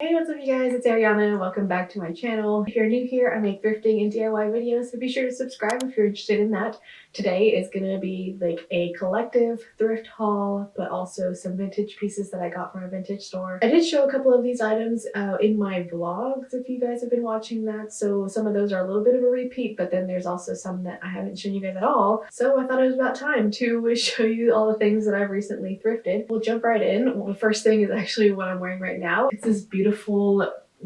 Hey, what's up you guys? It's Ariana. Welcome back to my channel. If you're new here, I make thrifting and DIY videos, so be sure to subscribe if you're interested in that. Today is gonna be like a collective thrift haul, but also some vintage pieces that I got from a vintage store. I did show a couple of these items in my vlogs if you guys have been watching that, so some of those are a little bit of a repeat, but then there's also some that I haven't shown you guys at all. So I thought it was about time to show you all the things that I've recently thrifted. We'll jump right in. Well, the first thing is actually what I'm wearing right now. It's this beautiful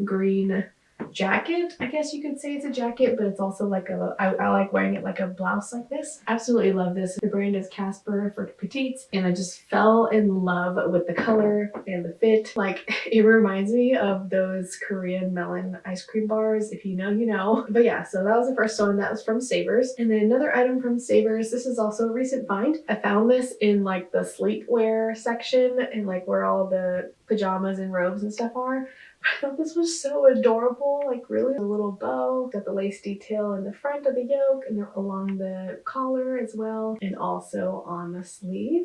green jacket. I guess you could say it's a jacket, but it's also like I like wearing it like a blouse like this. Absolutely love this. The brand is Casper for petites, and I just fell in love with the color and the fit. Like, it reminds me of those Korean melon ice cream bars. If you know, you know. But yeah, so that was the first one. That was from Savers. And then another item from Savers. This is also a recent find. I found this in like the sleepwear section and like where all the pajamas and robes and stuff are. I thought this was so adorable, like really a little bow, got the lace detail in the front of the yoke and along the collar as well, and also on the sleeve.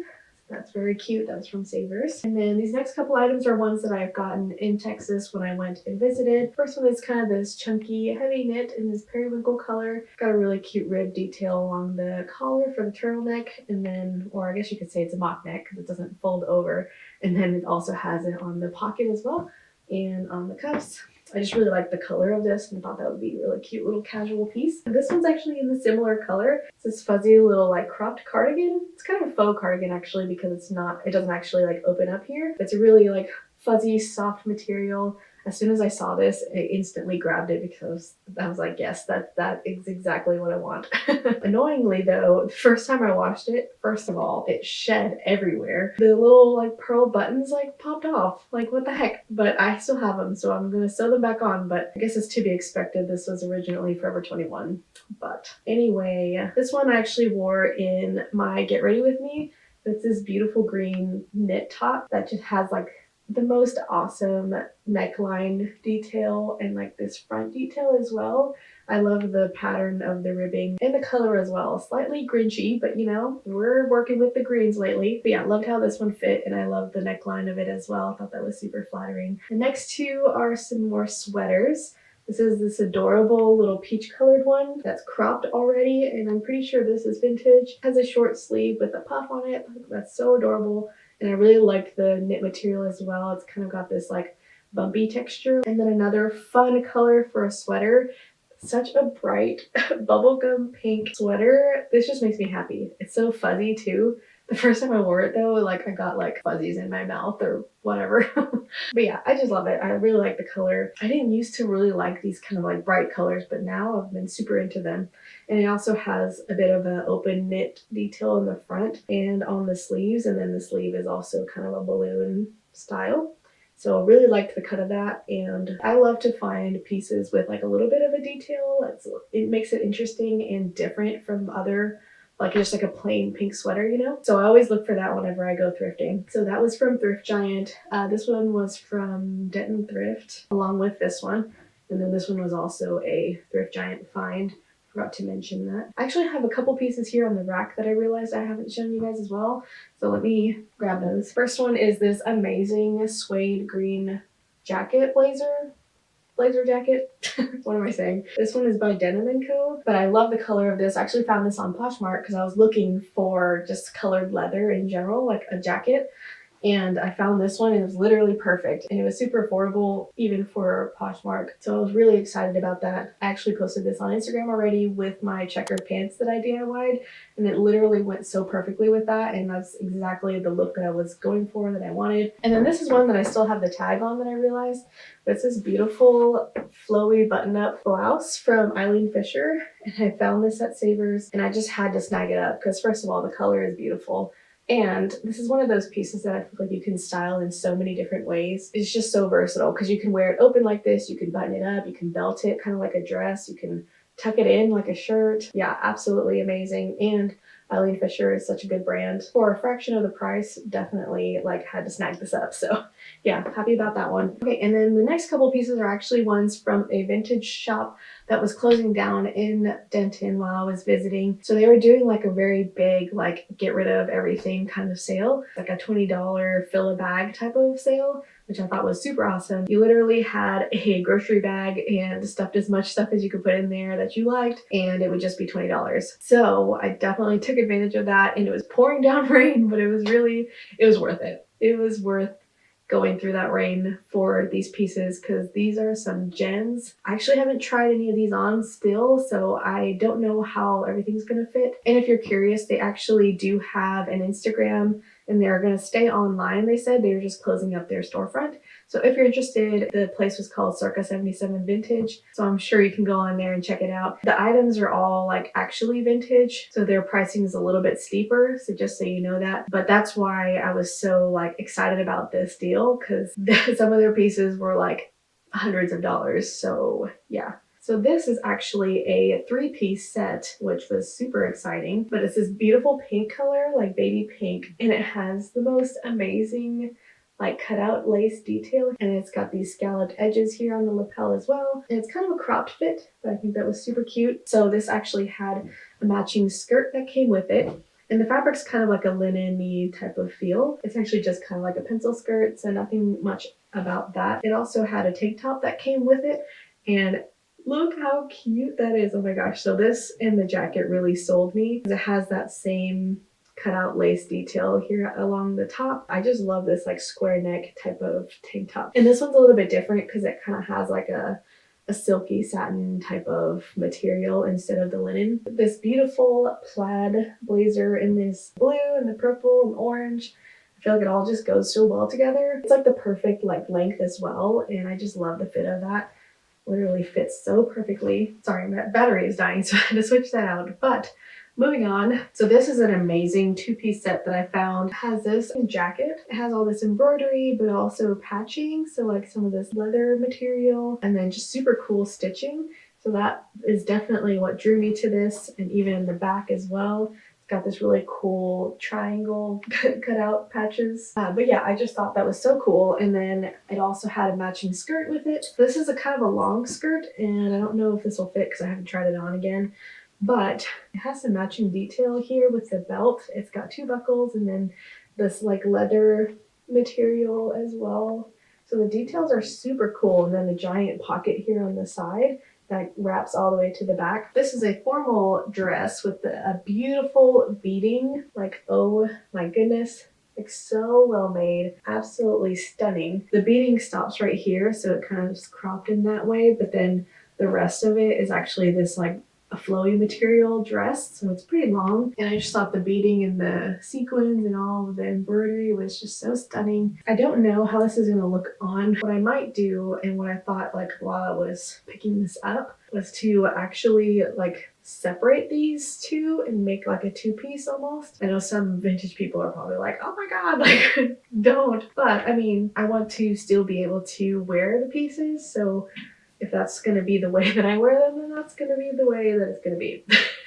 That's very cute. That's from Savers. And then these next couple items are ones that I've gotten in Texas when I went and visited. First one is kind of this chunky heavy knit in this periwinkle color. Got a really cute rib detail along the collar for the turtleneck, and then, or I guess you could say it's a mock neck because it doesn't fold over. And then it also has it on the pocket as well and on the cuffs. I just really like the color of this and thought that would be a really cute little casual piece. And this one's actually in the similar color. It's this fuzzy little like cropped cardigan. It's kind of a faux cardigan actually because it doesn't actually like open up here. It's a really like fuzzy soft material. As soon as I saw this, I instantly grabbed it because I was like, yes, that is exactly what I want. Annoyingly though, the first time I washed it, first of all, it shed everywhere. The little like pearl buttons like popped off. Like, what the heck? But I still have them, so I'm gonna sew them back on, but I guess it's to be expected. This was originally Forever 21. But anyway, this one I actually wore in my Get Ready With Me. It's this beautiful green knit top that just has like the most awesome neckline detail and like this front detail as well. I love the pattern of the ribbing and the color as well. Slightly grinchy, but you know, we're working with the greens lately. But yeah, loved how this one fit, and I love the neckline of it as well. I thought that was super flattering. The next two are some more sweaters. This is this adorable little peach colored one that's cropped already, and I'm pretty sure this is vintage. It has a short sleeve with a puff on it. That's so adorable. And I really like the knit material as well. It's kind of got this like bumpy texture. And then another fun color for a sweater. Such a bright bubblegum pink sweater. This just makes me happy. It's so fuzzy too. The first time I wore it though, like I got like fuzzies in my mouth or whatever. But yeah, I just love it. I really like the color. I didn't used to really like these kind of like bright colors, but now I've been super into them. And it also has a bit of an open knit detail in the front and on the sleeves. And then the sleeve is also kind of a balloon style. So I really liked the cut of that, and I love to find pieces with like a little bit of a detail. It makes it interesting and different from other, like just like a plain pink sweater, you know? So I always look for that whenever I go thrifting. So that was from Thrift Giant. This one was from Denton Thrift along with this one. And then this one was also a Thrift Giant find. Forgot to mention that. I actually have a couple pieces here on the rack that I realized I haven't shown you guys as well. So let me grab those. First one is this amazing suede green jacket blazer jacket. What am I saying? This one is by Denim & Co. But I love the color of this. I actually found this on Poshmark because I was looking for just colored leather in general, like a jacket. And I found this one and it was literally perfect, and it was super affordable even for Poshmark. So I was really excited about that. I actually posted this on Instagram already with my checkered pants that I DIY'd, and it literally went so perfectly with that, and that's exactly the look that I was going for, that I wanted. And then this is one that I still have the tag on that I realized, but it's this beautiful flowy button-up blouse from Eileen Fisher, and I found this at Savers, and I just had to snag it up because first of all, the color is beautiful. And this is one of those pieces that I feel like you can style in so many different ways. It's just so versatile because you can wear it open like this, you can button it up, you can belt it kind of like a dress, you can tuck it in like a shirt. Yeah, absolutely amazing. And Eileen Fisher is such a good brand. For a fraction of the price, definitely like had to snag this up. So yeah, happy about that one. Okay, and then the next couple pieces are actually ones from a vintage shop that was closing down in Denton while I was visiting. So they were doing like a very big, like get rid of everything kind of sale, like a $20 fill a bag type of sale, which I thought was super awesome. You literally had a grocery bag and stuffed as much stuff as you could put in there that you liked, and it would just be $20. So I definitely took advantage of that, and it was pouring down rain, but it was worth it. It was worth going through that rain for these pieces because these are some gems. I actually haven't tried any of these on still, so I don't know how everything's gonna fit. And if you're curious, they actually do have an Instagram and they're gonna stay online. They said they were just closing up their storefront. So if you're interested, the place was called Circa 77 Vintage. So I'm sure you can go on there and check it out. The items are all like actually vintage, so their pricing is a little bit steeper. So just so you know that. But that's why I was so like excited about this deal, because some of their pieces were like hundreds of dollars. So yeah. So this is actually a 3-piece set, which was super exciting, but it's this beautiful pink color, like baby pink, and it has the most amazing like cut out lace detail, and it's got these scalloped edges here on the lapel as well, and it's kind of a cropped fit, but I think that was super cute. So this actually had a matching skirt that came with it, and the fabric's kind of like a linen-y type of feel. It's actually just kind of like a pencil skirt, so nothing much about that. It also had a tank top that came with it, and look how cute that is. Oh my gosh. So this and the jacket really sold me because it has that same cut out lace detail here along the top. I just love this like square neck type of tank top. And this one's a little bit different because it kind of has like a silky satin type of material instead of the linen. This beautiful plaid blazer in this blue and the purple and orange. I feel like it all just goes so well together. It's like the perfect like length as well, and I just love the fit of that. Literally fits so perfectly. Sorry, my battery is dying, so I had to switch that out. But moving on. So this is an amazing 2-piece set that I found. It has this jacket. It has all this embroidery, but also patching. So like some of this leather material, and then just super cool stitching. So that is definitely what drew me to this, and even in the back as well. Got this really cool triangle cut out patches. But yeah, I just thought that was so cool. And then it also had a matching skirt with it. This is a kind of a long skirt, and I don't know if this will fit because I haven't tried it on again, but it has some matching detail here with the belt. It's got 2 buckles and then this like leather material as well. So the details are super cool. And then the giant pocket here on the side that wraps all the way to the back. This is a formal dress with a beautiful beading, like, oh my goodness, like so well made, absolutely stunning. The beading stops right here, so it kind of is cropped in that way, but then the rest of it is actually this like a flowy material dress, so it's pretty long. And I just thought the beading and the sequins and all of the embroidery was just so stunning. I don't know how this is going to look on. What I might do, and what I thought like while I was picking this up, was to actually like separate these two and make like a 2-piece almost. I know some vintage people are probably like, oh my god, like don't. But I mean, I want to still be able to wear the pieces, so if that's going to be the way that I wear them, then that's going to be the way that it's going to be.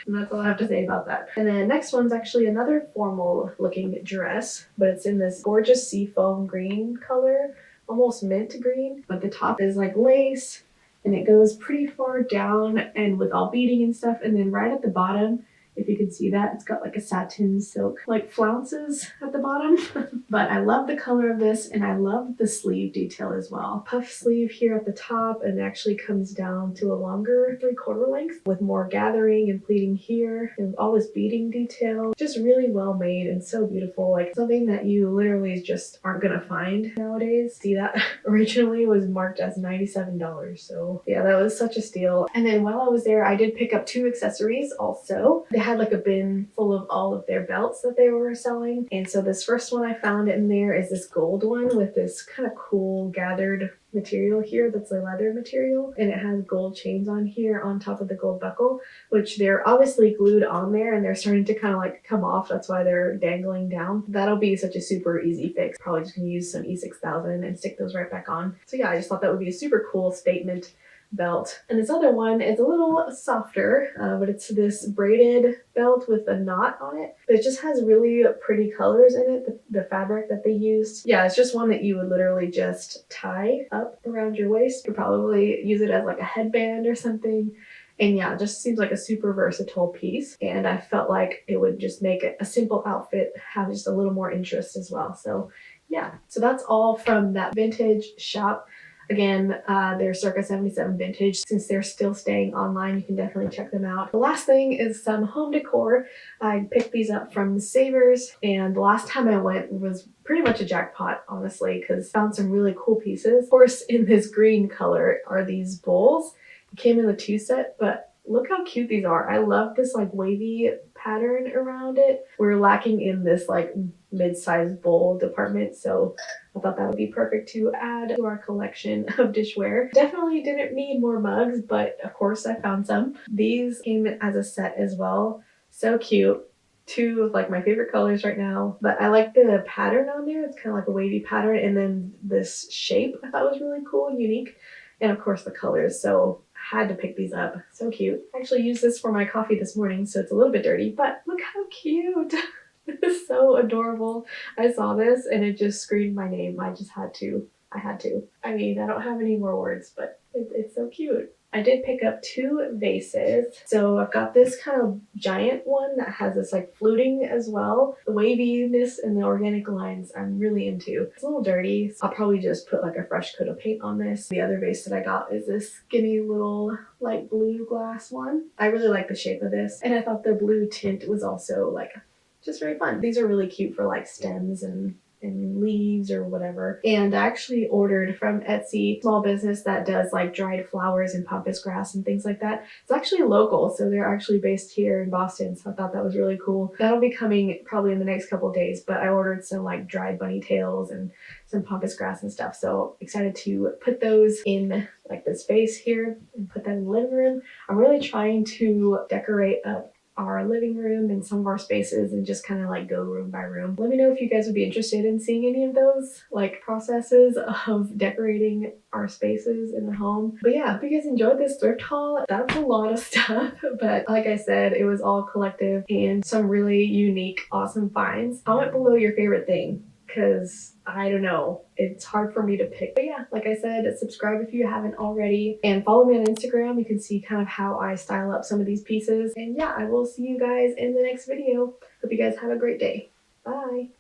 And that's all I have to say about that. And then next one's actually another formal looking dress, but it's in this gorgeous seafoam green color, almost mint green, but the top is like lace and it goes pretty far down and with all beading and stuff. And then right at the bottom, if you can see that, it's got like a satin silk like flounces at the bottom. But I love the color of this, and I love the sleeve detail as well. Puff sleeve here at the top, and it actually comes down to a longer 3/4 length with more gathering and pleating here and all this beading detail. Just really well made and so beautiful, like something that you literally just aren't gonna find nowadays. See, that originally was marked as $97, so yeah, that was such a steal. And then while I was there, I did pick up 2 accessories also. They had like a bin full of all of their belts that they were selling, and so this first one I found in there is this gold one with this kind of cool gathered material here that's a leather material, and it has gold chains on here on top of the gold buckle, which they're obviously glued on there and they're starting to kind of like come off. That's why they're dangling down. That'll be such a super easy fix. Probably just gonna use some E6000 and stick those right back on. So yeah, I just thought that would be a super cool statement belt. And this other one is a little softer, but it's this braided belt with a knot on it. But it just has really pretty colors in it, the fabric that they used. Yeah, it's just one that you would literally just tie up around your waist. You could probably use it as like a headband or something. And yeah, it just seems like a super versatile piece. And I felt like it would just make a simple outfit have just a little more interest as well. So yeah, so that's all from that vintage shop. Again, they're circa 77 vintage. Since they're still staying online, you can definitely check them out. The last thing is some home decor. I picked these up from Savers, and the last time I went was pretty much a jackpot, honestly, because I found some really cool pieces. Of course, in this green color are these bowls. It came in the 2 set, but look how cute these are. I love this like wavy pattern around it. We're lacking in this like mid-sized bowl department, so I thought that would be perfect to add to our collection of dishware. Definitely didn't need more mugs, but of course I found some. These came as a set as well. So cute. 2 of like my favorite colors right now, but I like the pattern on there. It's kind of like a wavy pattern, and then this shape I thought was really cool and unique, and of course the colors. So I had to pick these up. So cute. I actually used this for my coffee this morning, so it's a little bit dirty, but look how cute. It's so adorable. I saw this and it just screamed my name. I had to. I mean, I don't have any more words, but it's so cute. I did pick up 2 vases. So I've got this kind of giant one that has this like fluting as well. The waviness and the organic lines I'm really into. It's a little dirty, so I'll probably just put like a fresh coat of paint on this. The other vase that I got is this skinny little light blue glass one. I really like the shape of this, and I thought the blue tint was also like just very fun. These are really cute for like stems and leaves or whatever. And I actually ordered from Etsy, small business that does like dried flowers and pampas grass and things like that. It's actually local, so they're actually based here in Boston, so I thought that was really cool. That'll be coming probably in the next couple of days, but I ordered some like dried bunny tails and some pampas grass and stuff, so excited to put those in like this vase here and put that in the living room. I'm really trying to decorate up our living room and some of our spaces and just kind of like go room by room. Let me know if you guys would be interested in seeing any of those like processes of decorating our spaces in the home. But yeah, I hope you guys enjoyed this thrift haul. That's a lot of stuff, but like I said, it was all collective and some really unique, awesome finds. Comment below your favorite thing, because I don't know, it's hard for me to pick. But yeah, like I said, subscribe if you haven't already and follow me on Instagram. You can see kind of how I style up some of these pieces. And yeah, I will see you guys in the next video. Hope you guys have a great day. Bye.